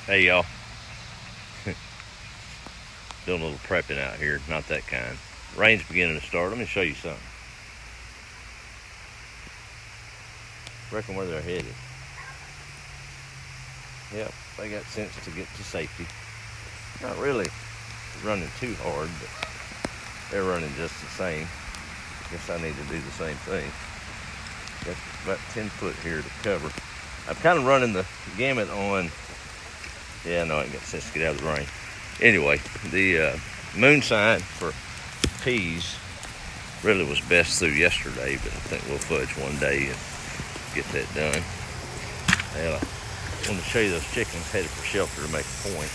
Hey y'all, doing a little prepping out here, not that kind. Rain's beginning to start. Let me show you something. Reckon where they're headed. Yep, they got sense to get to safety. Not really running too hard, but they're running just the same. Guess I need to do the same thing. Got about 10 foot here to cover. I'm kind of running the gamut on. Yeah, no, I ain't got sense to get out of the rain. Anyway, the moon sign for peas really was best through yesterday, but I think we'll fudge one day and get that done. Well, I want to show you those chickens headed for shelter to make a point.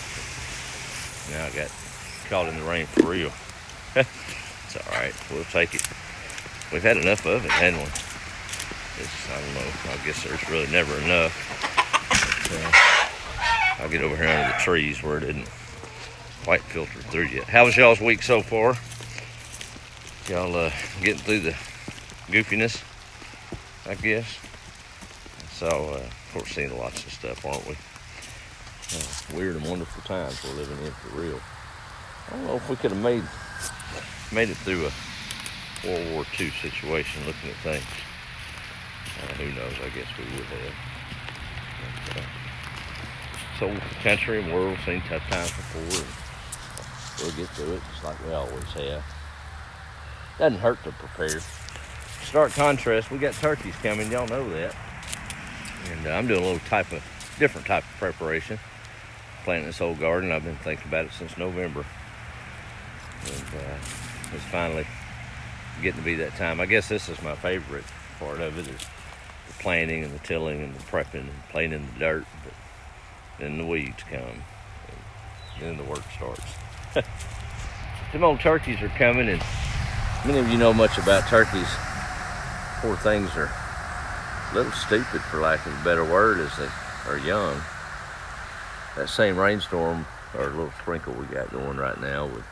Now I got caught in the rain for real. It's all right, we'll take it. We've had enough of it, hadn't we? I don't know, I guess there's really never enough. But, I'll get over here under the trees where it didn't quite filter through yet. How was y'all's week so far? Y'all getting through the goofiness, I guess? So, of course, seeing lots of stuff, aren't we? Weird and wonderful times we're living in for real. I don't know if we could have made it through a World War II situation looking at things. Who knows? I guess we would have. But, so country and world seen tough times before. We'll get through it just like we always have. Doesn't hurt to prepare. Stark contrast, we got turkeys coming. Y'all know that. And I'm doing a little different type of preparation. Planting this whole garden. I've been thinking about it since November. And it's finally getting to be that time. I guess this is my favorite part of it, is the planting and the tilling and the prepping and playing in the dirt. But then the weeds come, and then the work starts. Them old turkeys are coming, and many of you know much about turkeys. Poor things are a little stupid, for lack of a better word, as they are young. That same rainstorm or little sprinkle we got going right now would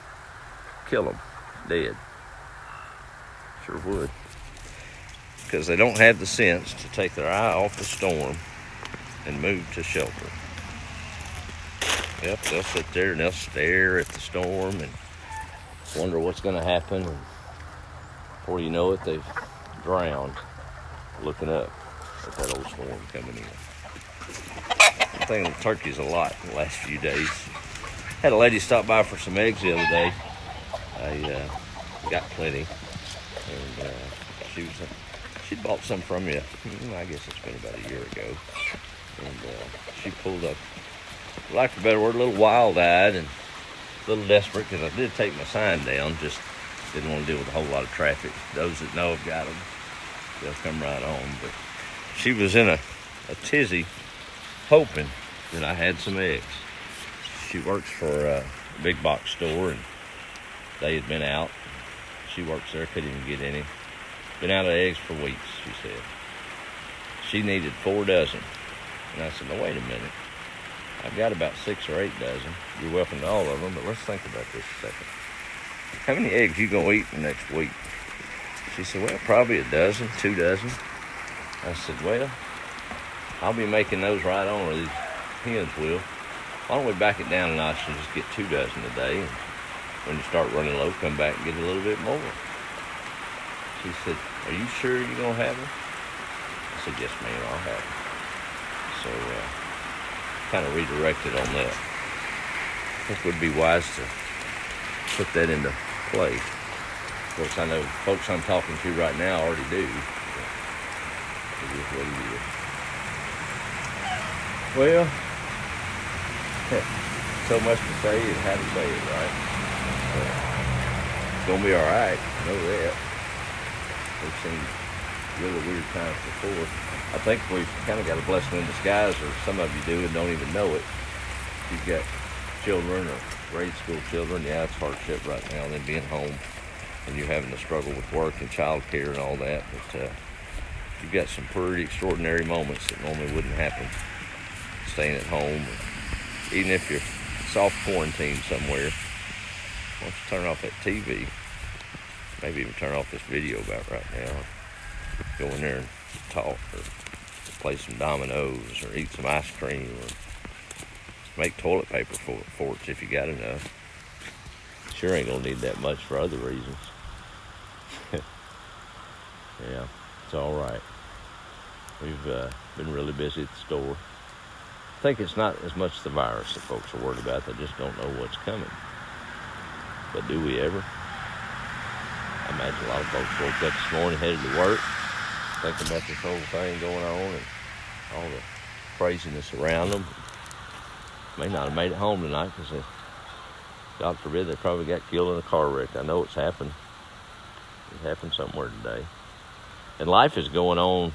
kill them dead. Sure would. Because they don't have the sense to take their eye off the storm and move to shelter. Yep, they'll sit there and they'll stare at the storm and wonder what's going to happen. And before you know it, they've drowned looking up at that old storm coming in. I'm thinking of turkeys a lot in the last few days. Had a lady stop by for some eggs the other day. I got plenty. And she'd bought some from you, I guess it's been about a year ago. And she pulled up, for lack of a better word, a little wild-eyed and a little desperate, because I did take my sign down, just didn't want to deal with a whole lot of traffic. Those that know have got them, they'll come right on. But she was in a tizzy, hoping that I had some eggs. She works for a big box store, and they had been out. She works there, couldn't even get any. Been out of eggs for weeks, she said. She needed 4 dozen. And I said, no, wait a minute. I've got about 6 or 8 dozen. You're welcome to all of them, but let's think about this a second. How many eggs you gonna eat next week? She said, well, probably 1 dozen, 2 dozen. I said, well, I'll be making those right on, or these hens will. Why don't we back it down a notch and just get 2 dozen a day? And when you start running low, come back and get a little bit more. She said, are you sure you're gonna have them? I said, yes, ma'am, I'll have them. So, kind of redirected on that. I think it would be wise to put that into play. Of course, I know folks I'm talking to right now already do. It is what it is. Well, so much to say and how to say it, right? It's going to be all right. I know that. We've seen really weird times before. I think we've kind of got a blessing in disguise, or some of you do and don't even know it. You've got children or grade school children. Yeah, it's hardship right now, them being home, and you're having to struggle with work and child care and all that. But you've got some pretty extraordinary moments that normally wouldn't happen staying at home. Even if you're soft quarantined somewhere, why don't you turn off that TV? Maybe even turn off this video about right now. Go in there and talk, or play some dominoes, or eat some ice cream, or make toilet paper for it if you got enough. Sure ain't gonna need that much for other reasons. Yeah, it's all right. We've been really busy at the store. I think it's not as much the virus that folks are worried about. They just don't know what's coming. But do we ever? I imagine a lot of folks woke up this morning, headed to work, thinking about this whole thing going on and all the craziness around them. May not have made it home tonight because, God forbid, they probably got killed in a car wreck. I know it's happened. It happened somewhere today. And life is going on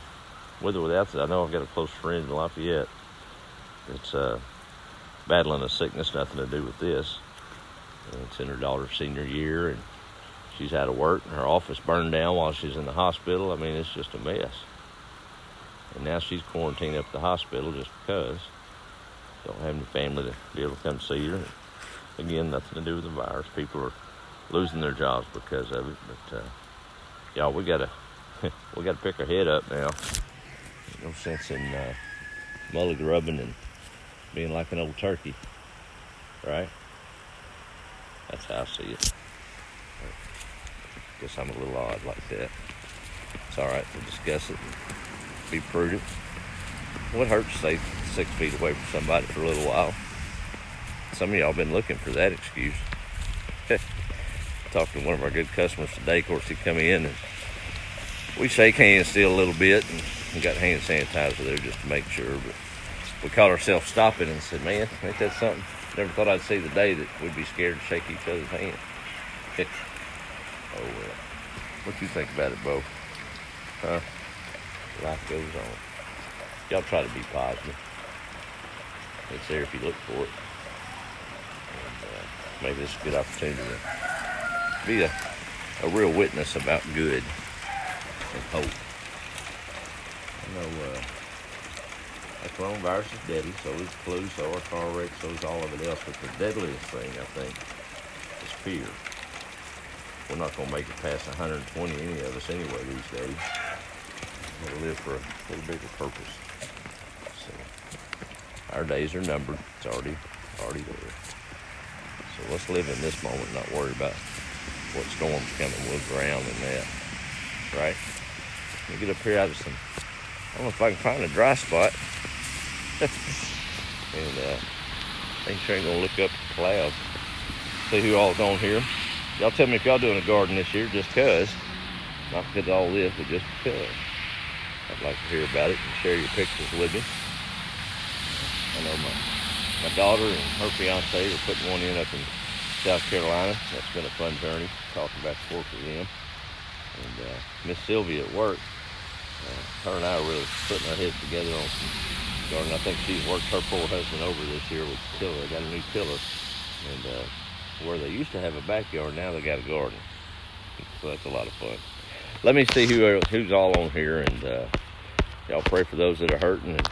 with or without this. I know I've got a close friend in Lafayette that's battling a sickness, nothing to do with this. And it's in her daughter's senior year, and she's out of work, and her office burned down while she's in the hospital. I mean, it's just a mess. And now she's quarantined up at the hospital just because. Don't have any family to be able to come see her. Again, nothing to do with the virus. People are losing their jobs because of it. But y'all, we gotta pick our head up now. No sense in mullygrubbin and being like an old turkey, right? That's how I see it. Guess I'm a little odd like that. It's all right to discuss it and be prudent. What hurts to stay 6 feet away from somebody for a little while? Some of y'all been looking for that excuse. Talked to one of our good customers today. Of course, he come in and we shake hands still a little bit, and we got hand sanitizer there just to make sure. But we caught ourselves stopping and said, "Man, ain't that something? Never thought I'd see the day that we'd be scared to shake each other's hand." Oh well. What you think about it, Bo? Huh? Life goes on. Y'all try to be positive. It's there if you look for it. And maybe this is a good opportunity to be a real witness about good and hope. I know that coronavirus is deadly, so is the flu, so are car wrecks, so is all of it else. But the deadliest thing, I think, is fear. We're not going to make it past 120, any of us anyway these days. We're going to live for a little bigger purpose. So our days are numbered. It's already there. So let's live in this moment, not worry about what storm's coming. We'll drown in that, right? Let me get up here out of some, I don't know if I can find a dry spot. And ain't sure ain't gonna look up at the clouds. See who all's on here. Y'all tell me if y'all doing a garden this year, just cause. Not because of all this, but just because. I'd like to hear about it and share your pictures with me. I know my daughter and her fiance are putting one in up in South Carolina. That's been a fun journey, talking back and forth with them. And Miss Sylvia at work, her and I are really putting our heads together on some garden. I think she's worked her poor husband over this year with the tiller. They got a new tiller. And where they used to have a backyard, now they got a garden. So that's a lot of fun. Let me see who's all on here, and y'all pray for those that are hurting and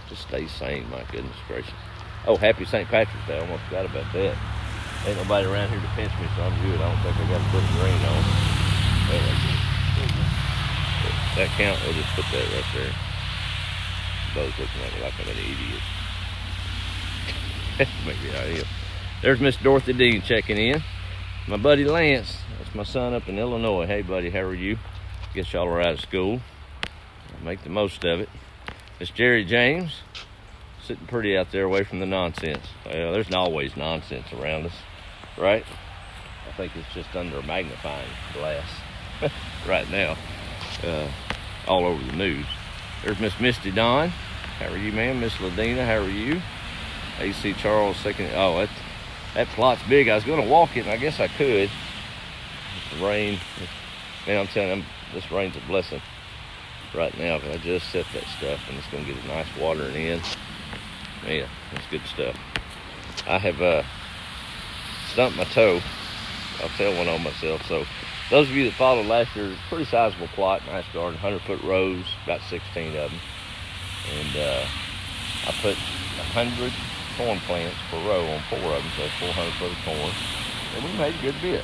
just stay sane, my goodness gracious. Oh, happy St. Patrick's Day. I almost forgot about that. Ain't nobody around here to pinch me, so I'm good. I don't think I got to put a green on. Well, that count, we'll just put that right there. Bo's looking at me like I'm an idiot. Maybe I am. There's Miss Dorothy Dean checking in. My buddy Lance, that's my son up in Illinois. Hey buddy, how are you? Guess y'all are out of school. Make the most of it. Miss Jerry James, sitting pretty out there away from the nonsense. Well, there's always nonsense around us, right? I think it's just under a magnifying glass right now, all over the news. There's Miss Misty Dawn. How are you, ma'am? Miss Ladina, how are you? AC Charles, second. Oh, that plot's big. I was going to walk it, and I guess I could. The rain, man, I'm telling you, this rain's a blessing right now, because I just set that stuff, and it's going to get a nice watering in. Man, that's good stuff. I have stumped my toe. I'll tell one on myself. So those of you that followed last year, pretty sizable plot, nice garden, 100-foot rows, about 16 of them. And I put 100 corn plants per row on 4 of them, so 400 foot of corn. And we made a good bit.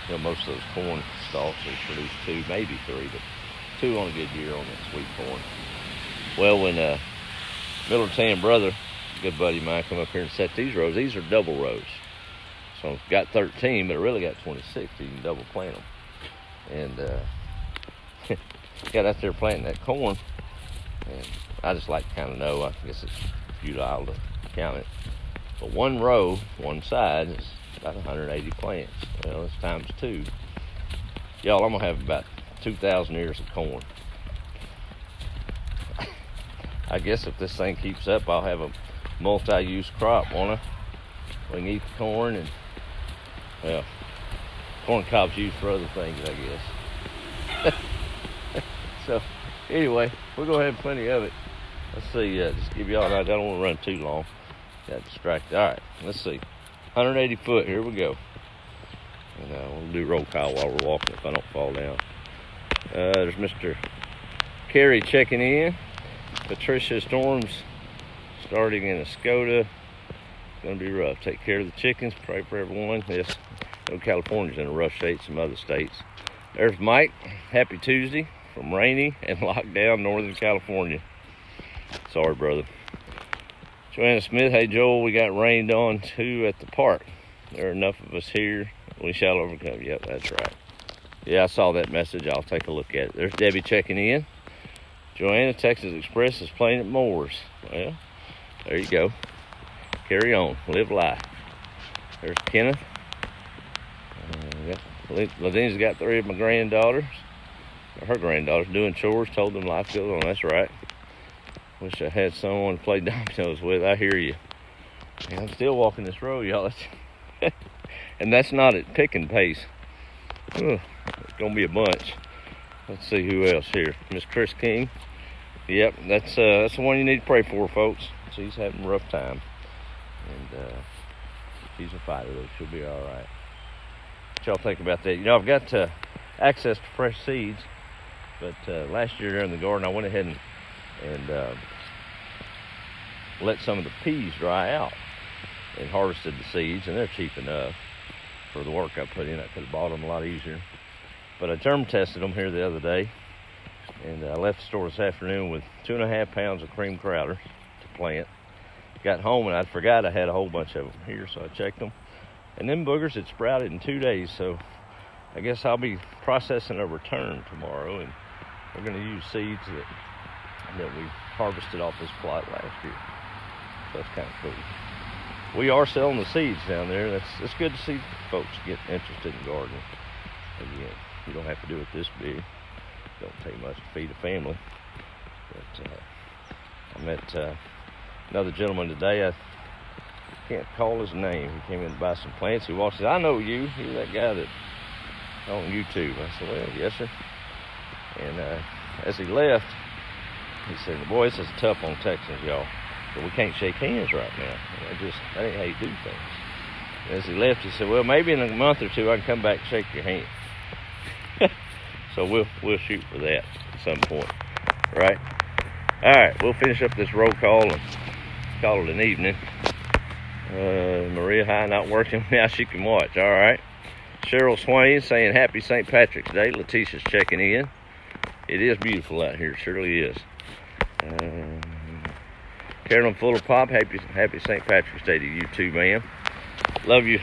You know, most of those corn stalks will produce 2, maybe 3, but 2 on a good year on that sweet corn. Well, when Miller Tan brother a good buddy of mine come up here and set these rows. These are double rows. So I've got 13, but I really got 26, so you can double plant them. And got out there planting that corn, and I just like to kind of know, I guess it's futile to count it, but one row, one side is about 180 plants. Well, it's times 2. Y'all, I'm gonna have about 2,000 ears of corn. I guess if this thing keeps up, I'll have a multi-use crop, won't I? We can eat the corn, and well, corn cobs used for other things, I guess. So anyway, we're gonna have plenty of it. Let's see, just give y'all an idea. I don't want to run too long. Got distracted. All right, let's see. 180 foot, here we go. And we'll do roll call while we're walking if I don't fall down. There's Mr. Carey checking in. Patricia, storms starting in Escoda. It's gonna be rough. Take care of the chickens, pray for everyone. Yes, I know California's in a rough state, some other states. There's Mike, happy Tuesday from rainy and locked down Northern California. Sorry, brother. Joanna Smith, hey Joel, we got rained on too at the park. There are enough of us here. We shall overcome. Yep, that's right. Yeah, I saw that message. I'll take a look at it. There's Debbie checking in. Joanna, Texas Express is playing at Moore's. Well, there you go. Carry on. Live life. There's Kenneth. Ladina's got 3 of my granddaughters. Her granddaughters doing chores. Told them life goes on. That's right. Wish I had someone to play dominoes with. I hear you. And I'm still walking this road, y'all. And that's not at picking pace. It's gonna be a bunch. Let's see who else here. Miss Chris King. Yep, that's the one you need to pray for, folks. She's having a rough time, and she's a fighter, though. She'll be all right. What y'all think about that? You know, I've got access to fresh seeds, but last year during the garden, I went ahead and let some of the peas dry out and harvested the seeds, and they're cheap enough for the work I put in. I could have bought them a lot easier. But I germ tested them here the other day, and I left the store this afternoon with 2.5 pounds of cream crowder to plant. Got home and I forgot I had a whole bunch of them here, so I checked them. And them boogers had sprouted in 2 days, so I guess I'll be processing a return tomorrow, and we're going to use seeds that we harvested off this plot last year. So that's kind of cool. We are selling the seeds down there. It's good to see folks get interested in gardening. Again, you don't have to do it this big. Don't take much to feed a family. But I met another gentleman today. I can't call his name. He came in to buy some plants. He walked and said, I know you. You're that guy that on YouTube. I said, well, yes, sir. And as he left, he said, boy, this is tough on Texans, y'all. But we can't shake hands right now. That ain't how you do things. And as he left, he said, well, maybe in a month or two I can come back and shake your hand. So we'll shoot for that at some point, right? All right, we'll finish up this roll call and call it an evening. Maria, hi, not working. Now she can watch. All right. Cheryl Swain saying happy St. Patrick's Day. Letitia's checking in. It is beautiful out here. It surely is. Carolyn Fuller Pop, happy St. Patrick's Day to you too, ma'am. Love you,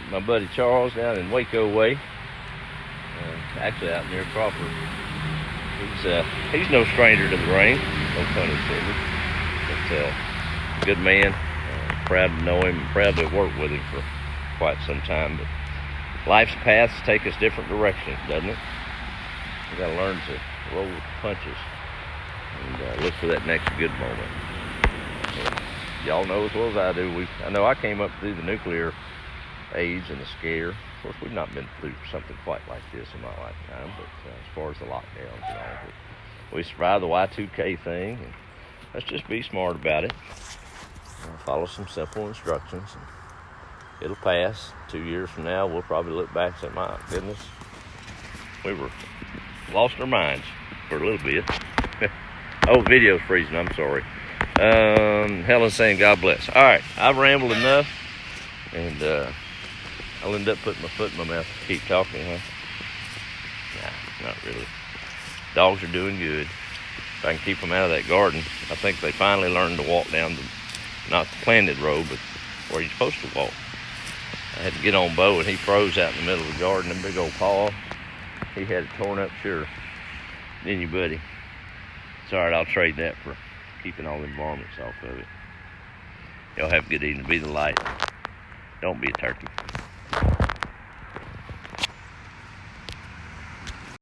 my buddy Charles down in Waco Way. Actually out near Crawford. He's no stranger to the rain, no pun intended. But good man. Proud to know him, proud to work with him for quite some time. But life's paths take us different directions, doesn't it? We got to learn to roll with the punches and look for that next good moment. And y'all know as well as I do. I know I came up through the nuclear age and the scare. Of course, we've not been through something quite like this in my lifetime, but as far as the lockdowns and all, but we survived the Y2K thing, and let's just be smart about it. Follow some simple instructions, and it'll pass. 2 years from now, we'll probably look back and say, my goodness, we were lost our minds for a little bit. Oh, video's freezing, I'm sorry. Helen's saying, God bless. All right, I've rambled enough, and I'll end up putting my foot in my mouth to keep talking, huh? Nah, not really. Dogs are doing good. If I can keep them out of that garden, I think they finally learned to walk down Not the planted row, but where you're supposed to walk. I had to get on Bo, and he froze out in the middle of the garden. A big old paw. He had it torn up, sure. Then you, buddy. It's all right, I'll trade that for keeping all the varmints off of it. Y'all have a good evening. Be the light. Don't be a turkey.